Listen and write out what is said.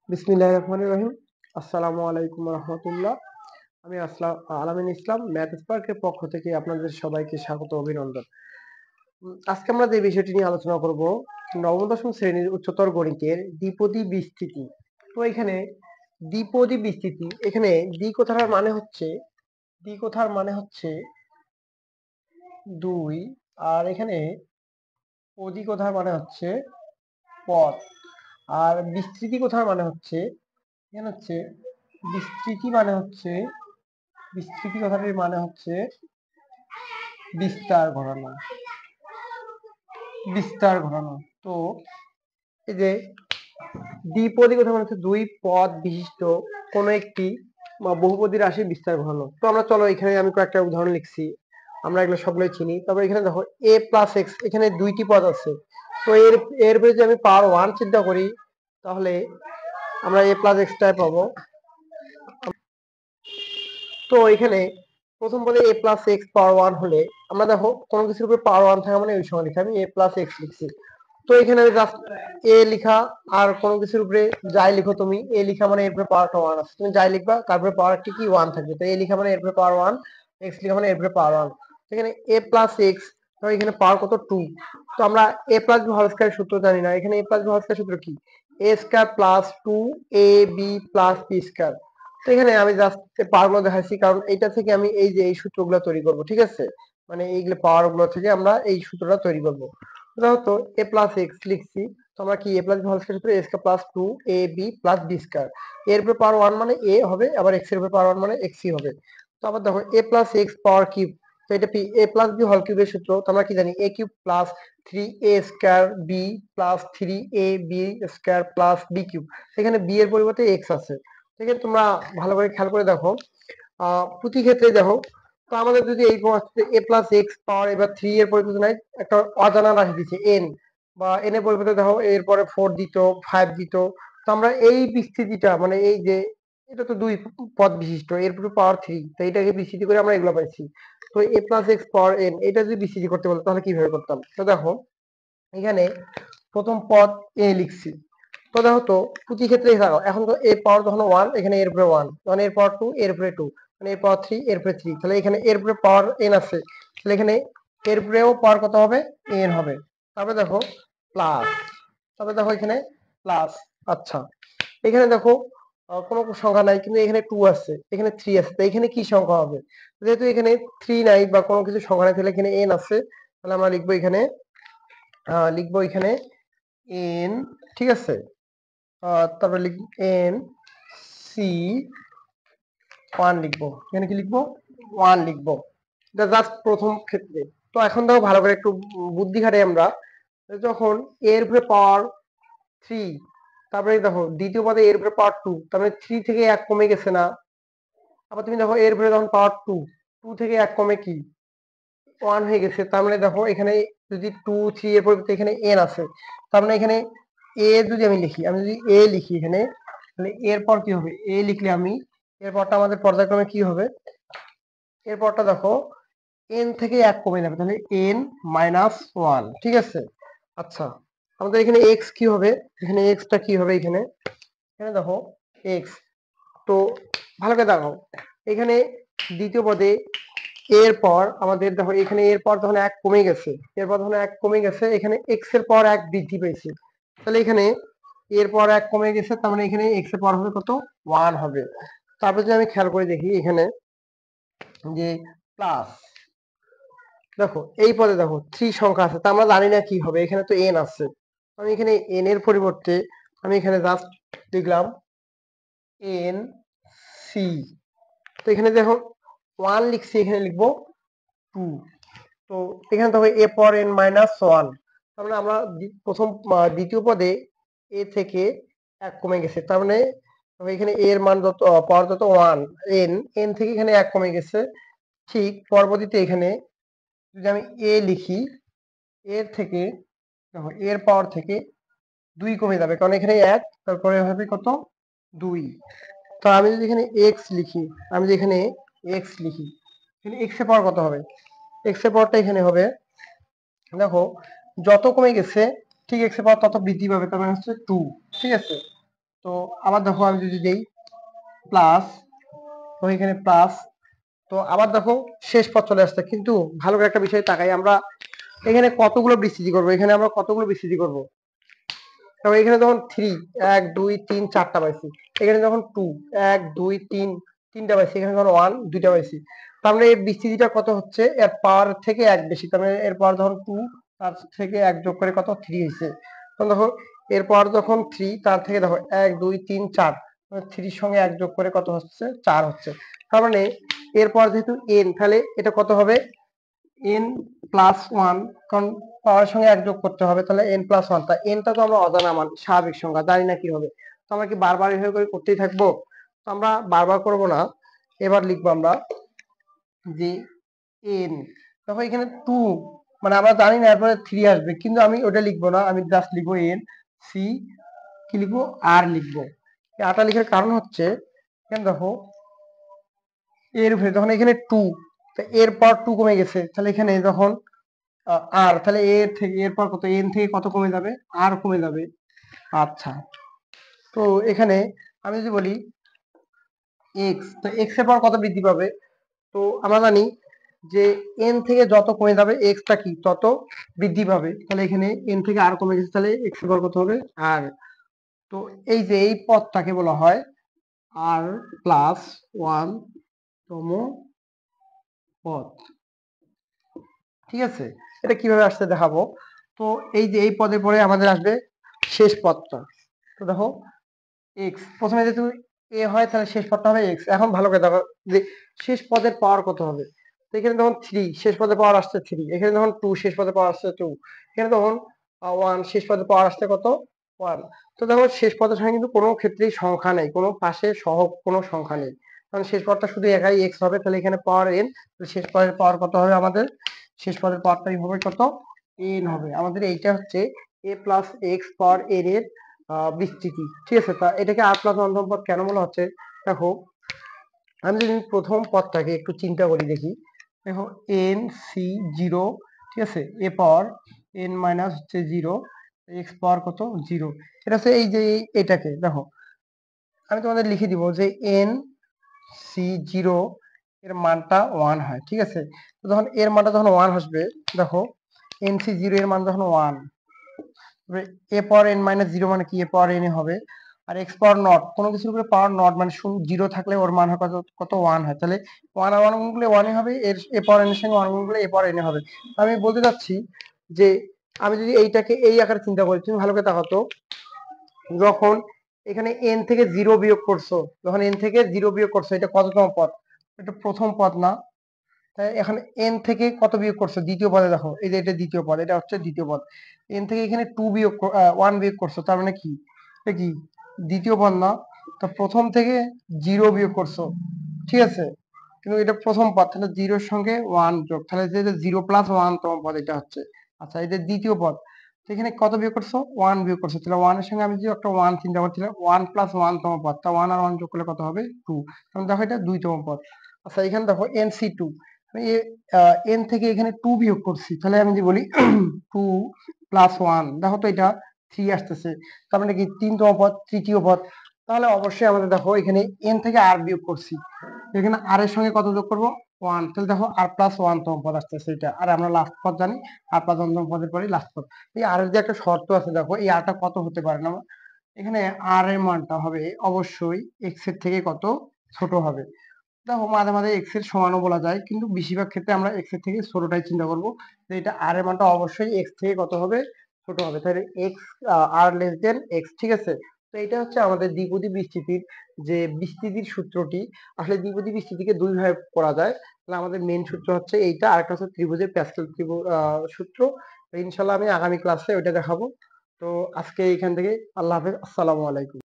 বিসমিল্লাহির রহমানির রহিম। আসসালামু আলাইকুম রহমতুল্লাহ। আমি আলামিন ইসলাম ম্যাথ স্পার্কের পক্ষ থেকে আপনাদের সবাইকে স্বাগত অভিনন্দন। আজকে আমরা যে বিষয়টি নিয়ে আলোচনা করব, নবম দশম শ্রেণীর উচ্চতর গণিতের দ্বিপদী বিস্তৃতি। তো এখানে দ্বিপদী বিস্তৃতি, এখানে দ্বি কথার মানে হচ্ছে 2, আর এখানে পদী কথার মানে হচ্ছে পদ, আর বিস্তৃতি কথার মানে হচ্ছে এখানে হচ্ছে বিস্তৃতি মানে হচ্ছে বিস্তৃতি কথাটির মানে হচ্ছে বিস্তার ঘটানো, বিস্তার ঘটানো। তো এই যে দ্বিপদী কথা মানে হচ্ছে দুই পদ বিশিষ্ট কোনো একটি বা বহুপদী রাশির বিস্তার ঘটানো। তো আমরা চলো এখানে আমি কয়েকটা উদাহরণ লিখছি, আমরা এগুলো সবগুলোই চিনি। তারপর এখানে দেখো a প্লাস এক্স, এখানে দুইটি পদ আছে। তো এর উপরে যদি আমি পাওয়ার 1 চিন্তা করি, তাহলে আমরা a প্লাস এক্সটাই পাবো। তো এখানে প্রথম পদে a প্লাস এক্স পাওয়ার 1 হলে আমরা দেখো কোনো কিছুর উপরে পাওয়ার 1 থাকা মানে ওই সময় লিখি, আমি a প্লাস এক্স লিখছি। তো এখানে আমি জাস্ট এ লিখা, আর কোনো কিছুর উপরে যাই লিখো তুমি, এ লিখা মানে এর উপরে পাওয়ারটা 1 আছে, তুমি যাই লিখবা তারপরে পাওয়ারটি কি 1 থাকবে। তো এ লিখা মানে এর উপরে পাওয়ার 1, এক্স লিখা মানে এর উপরে পাওয়ার 1। এখানে a প্লাস এক্স, তো এখানে পাওয়ার কত 2। তো আমরা a plus B whole square সূত্র জানি না, এখানে a plus B whole square সূত্র কি, a square plus 2ab plus B square. তো এখানে আমি জাস্ট পাওয়ার গুলো দেখাচ্ছি, কারণ এইটা থেকে আমি এই যে এই সূত্রগুলো তৈরি করব, ঠিক আছে। মানে এইগুলো পাওয়ার গুলো থেকে আমরা এই সূত্রটা তৈরি করব। তো a প্লাস এক্স লিখছি, তো আমরা কি a plus B whole square সূত্র a square plus 2ab plus B square. এর উপরে পাওয়ার 1 মানে a হবে, আবার x এর উপরে পাওয়ার 1 মানে x ই হবে। তো আবার দেখো a plus x power cube, তো এটা a প্লাস বি হোল কিউবের সূত্র, তো আমরা কি জানি a cube plus 3a square b plus 3ab square plus b cube. এখানে b এর পরিবর্তে x আছে। ঠিক আছে, তোমরা ভালো করে খেয়াল করে দেখো, প্রতি ক্ষেত্রে দেখো। তো আমাদের যদি এই a প্লাস এক্স পাওয়ার এবার 3 এর পরিবর্তে নাই, একটা অজানা রাশি দিচ্ছে n, বা n এর পরিবর্তে দেখো এরপরে 4 দিত, 5 দিত। তো আমরা এই বিস্তৃতিটা মানে এই যে এটা তো দুই পদ বিশিষ্ট, এর পুরো পাওয়ার 3, তো এটাকে বিস্তৃতি করে আমরা এগুলো পাইছি। তো a plus x power n এটা যদি বিস্তৃতি করতে বলতো তাহলে কিভাবে করতাম। তো দেখো এখানে প্রথম পদ a লিখছি। তো দেখো তো প্রতি ক্ষেত্রে থাকো, এখন তো এর পাওয়ার যখন 1, এখানে এর উপরে 1, তখন এর পাওয়ার 2 এর উপরে 2, মানে এর পাওয়ার 3 এর উপরে 3, তাহলে এখানে এর উপরে পাওয়ার n আছে, তাহলে এখানে এর উপরেও পাওয়ার কত হবে, n হবে। তারপরে দেখো প্লাস, তারপরে দেখো এখানে প্লাস। আচ্ছা, এখানে দেখো কোনো সংখ্যা নাই, কিন্তু এখানে 2 আছে, এখানে 3 আছে, তো এখানে কি সংখ্যা হবে। যেহেতু এখানে 3 নাই বা কোনো কিছু সংখ্যা নাই, তাহলে এখানে n আছে, তাহলে আমরা লিখবো এখানে n, ঠিক আছে। তারপরে লিখব এন সি 1 লিখবো, এখানে কি লিখবো 1 লিখবো। এটা জাস্ট প্রথম ক্ষেত্রে। তো এখন দেখো ভালো করে একটু বুদ্ধি খাটাই আমরা, যখন এর উপরে পাওয়ার 3, তারপরে দেখো দ্বিতীয় পদে এর উপরে পাওয়ার 2, তারপরে 3 থেকে 1 কমে গেছে না। আবার তুমি দেখো এর উপরে যখন পাওয়ার 2, 2 থেকে 1 কমে কি 1 হয়ে গেছে। তার মানে দেখো এখানে যদি 2 3 এর পরিবর্তে এখানে n আছে, তার মানে এখানে a যদি আমি লিখি, আমি যদি a লিখি এখানে, তাহলে এরপর কি হবে, a লিখলে আমি এরপরটা আমাদের পর্যায়ক্রমে কি হবে, এরপরটা দেখো n থেকে 1 কমে যাবে, তাহলে n মাইনাস 1, ঠিক আছে। আচ্ছা, আমাদের এখানে x কি হবে, এখানে x টা কি হবে, এখানে এখানে দেখো x। তো ভালো করে দেখো এখানে দ্বিতীয় পদে এরপর আমাদের দেখো এখানে এরপর যখন 1 কমে গেছে, এরপর যখন 1 কমে গেছে, এখানে x এর পর 1 বৃদ্ধি পেয়েছে, তাহলে এখানে এরপর 1 কমে গেছে, তার মানে এখানে x এর পর হবে কত 1 হবে। তারপর যদি আমি খেয়াল করে দেখি এখানে যে প্লাস, দেখো এই পদে দেখো 3 সংখ্যা আছে, তা আমরা জানি না কি হবে, এখানে তো n আছে। আমি এখানে n এর পরিবর্তে আমি এখানে জাস্ট লিখলাম n c। তো এখানে দেখো 1 লিখছি, এখানে লিখবো 2। তো এখানে দেখো a পর n মাইনাস 1, তার মানে আমরা প্রথম দ্বিতীয় পদে a থেকে 1 কমে গেছে, তার মানে এখানে a এর মান যত পাওয়ার যত 1, n থেকে এখানে 1 কমে গেছে। ঠিক পরবর্তীতে এখানে যদি আমি a লিখি, এর থেকে দেখো এর পাওয়ার থেকে 2 কমে যাবে, কারণ এখানে 1, তারপরে হবে কত 2। তো আমি যদি এখানে x লিখি, আমি যদি এখানে x লিখি, এখানে x এর পাওয়ার কত হবে, x এর পাওয়ারটা এখানে হবে, দেখো যত কমে গেছে ঠিক x এর পাওয়ার তত বৃদ্ধি পাবে, তার মানে হচ্ছে 2, ঠিক আছে। তো তো আবার দেখো আমি যদি দেই প্লাস, তো এখানে প্লাস, তো আবার দেখো শেষ পদ চলে আসছে। কিন্তু ভালো করে একটা বিষয় তাকাই আমরা, এখানে কতগুলো বিস্তৃতি করবো, এখানে আমরা কতগুলো বিস্তৃতি করবো। তো এখানে যখন 3 1 2 3 4টা পাইছি, এখানে যখন 2 1 2 3 3টা পাইছি, এখানে যখন 1 2টা পাইছি, তার মানে এই বিস্তৃতিটা কত হচ্ছে, এর পাওয়ার থেকে 1 বেশি, তার মানে এর পাওয়ার যখন 2 তার থেকে 1 যোগ করে কত 3 হইছে। তখন দেখো এর পাওয়ার যখন 3 তার থেকে দেখো 1 2 3 4, 3 এর সঙ্গে 1 যোগ করে কত হচ্ছে 4 হচ্ছে। তার মানে এর পাওয়ার যেহেতু n, তাহলে এটা কত হবে n প্লাস 1, কারণ পাওয়ার সঙ্গে 1 যোগ করতে হবে, তাহলে n প্লাস 1। তা nটা তো আমরা অজানা মান, স্বাভাবিক সংখ্যা, জানি না কি হবে। তো আমরা কি বারবার এভাবে করে করতেই থাকবো? তো আমরা বারবার করব না। এবার লিখবো আমরা যে n, দেখো এখানে 2, মানে আমরা জানি না এরপরে 3 আসবে, কিন্তু আমি ওটা লিখবো না, আমি জাস্ট লিখবো n c, কি লিখবো আর লিখবো। এই আটা লেখার কারণ হচ্ছে এখানে দেখো এর উপরে যখন এখানে 2, এর পর 2 কমে গেছে, তাহলে এখানে যখন আর, তাহলে এর থেকে এরপর কত, এন থেকে কত কমে যাবে, আর কমে যাবে। আচ্ছা, তো এখানে আমি যদি বলি এক্স, তো এক্স এর পর কত বৃদ্ধি পাবে, তো আমরা জানি যে এন থেকে যত কমে যাবে এক্সটা কি তত বৃদ্ধি পাবে। তাহলে এখানে এন থেকে আর কমে গেছে, তাহলে এক্স এর পর কত হবে আর। তো এই যে এই পদটাকে বলা হয় আর প্লাস 1 তম পদ। ঠিক আছে, এটা কিভাবে আসছে দেখাবো। তো এই যে এই পদের পরে আমাদের আসবে শেষ পদটা। তো দেখো এক্স, প্রথমে যদি এ হয় তাহলে শেষ পদটা হবে এক্স। এখন ভালো করে দেখো যে শেষ পদের পাওয়ার কত হবে। তো এখানে যখন 3 শেষ পদের পাওয়ার আসছে 3, এখানে যখন 2 শেষ পদের পাওয়ার আসছে 2, এখানে তখন 1 শেষ পদের পাওয়ার আসছে কত 1। তো দেখো শেষ পদের সঙ্গে কিন্তু কোনো ক্ষেত্রেই সংখ্যা নেই, কোনো পাশে সহগ কোনো সংখ্যা নেই, কারণ শেষ পদটা শুধু একাই এক্স হবে। তাহলে এখানে পাওয়ার এন, শেষ পদের পাওয়ার কত হবে আমাদের, শেষ পদের পাওয়ারটাই হবে কত এন হবে আমাদের। এইটা হচ্ছে এ প্লাস এক্স পাওয়ার এন এর বিস্তৃতি। ঠিক আছে, তা এটাকে আর প্লাস অন্তম পদ কেন বলা হচ্ছে, দেখো আমি যদি প্রথম পদটাকে একটু চিন্তা করি দেখি, দেখো এন সি জিরো, ঠিক আছে, এ পাওয়ার এন মাইনাস হচ্ছে জিরো, এক্স পাওয়ার কত জিরো। এটা হচ্ছে এই যে এটাকে দেখো আমি তোমাদের লিখে দিব যে এন সি জিরো এর মানটা 1 হয়। ঠিক আছে, তো যখন এর মানটা যখন 1 আসবে, দেখো এন সি জিরো এর মান যখন 1, এ পাওয়ার এন মাইনাস জিরো মানে কি এ পাওয়ার এন হবে। আর এক্স পাওয়ার নট, কোনো কিছুর উপরে পাওয়ার নট মানে জিরো থাকলে ওর মান হয় কত কত 1 হয়। তাহলে 1 আর 1 গুণ করলে 1 হবে, এর এ পাওয়ার এন এর সঙ্গে 1 গুণ করলে এ পাওয়ার এন হবে। আমি বলতে চাচ্ছি যে আমি যদি এইটাকে এই আকারে চিন্তা করি, তুমি ভালো করে তাকাতো, যখন এখানে এন থেকে জিরো বিয়োগ করছো, যখন এন থেকে জিরো বিয়োগ করছো, এটা কততম পদ, এটা প্রথম পদ না। তাই এখন এন থেকে কত বিয়োগ করছো, দ্বিতীয় পদে দেখো এই যে এটা দ্বিতীয় পদ, এটা হচ্ছে দ্বিতীয় পদ। এন থেকে এখানে 2 বিয়োগ 1 বিয়োগ করছো, তার মানে কি এটা কি দ্বিতীয় পদ না। তো প্রথম থেকে জিরো বিয়োগ করছো, ঠিক আছে, কিন্তু এটা প্রথম পদ, তাহলে জিরোর সঙ্গে 1 যোগ, তাহলে যে জিরো প্লাস 1 তম পদ এটা হচ্ছে। আচ্ছা, এটা দ্বিতীয় পদ, তো এখানে কত বিয়োগ করছো 1 বিয়োগ করছো, তাহলে 1 এর সঙ্গে আমি যদি একটা 1 চিন্তা করছি, 1 প্লাস 1 তম পদ, তা 1 আর 1 যোগ করলে কত হবে 2, তখন দেখো এটা 2 তম পদ। আচ্ছা, এখানে দেখো এনসি 2, আমি এন থেকে এখানে 2 বিয়োগ করছি, তাহলে আমি যদি বলি 2 প্লাস 1, দেখো তো এটা 3 আসতেছে, তার মানে কি 3তম পদ, তৃতীয় পদ। তাহলে অবশ্যই আমাদের দেখো এখানে এন থেকে আর বিয়োগ করছি, এখানে আর এর সঙ্গে কত যোগ করবো 1, তাহলে দেখো আর প্লাস 1 তম পদ আসতেছে এটা। আর আমরা লাস্ট পদ জানি, আর প্লাস 1 তম পদের পরে লাস্ট পদ। এই আর এর যে একটা শর্ত আছে, দেখো এই আরটা কত হতে পারে না, এখানে আর এর মানটা হবে অবশ্যই এক্স এর থেকে কত ছোট হবে। দেখো মাঝে মাঝে এক্স এর সমানও বলা যায়, কিন্তু বেশিরভাগ ক্ষেত্রে আমরা এক্স এর থেকে ছোটটাই চিন্তা করবো, যে এটা আর এর মানটা অবশ্যই এক্স থেকে কত হবে ছোট হবে, তাহলে এক্স আর লেস দেন এক্স। ঠিক আছে, তো এটা হচ্ছে আমাদের দ্বিপদী বিস্তৃতির যে বিস্তৃতির সূত্রটি। আসলে দ্বিপদী বিস্তৃতিকে দুই ভাবে করা যায়, তাহলে আমাদের মেন সূত্র হচ্ছে এইটা, আরেকটা হচ্ছে ত্রিভুজের প্যাসকেল সূত্র। তো ইনশাল্লাহ আমি আগামী ক্লাসে ওইটা দেখাবো। তো আজকে এইখান থেকে আল্লাহ হাফেজ, আসসালামু আলাইকুম।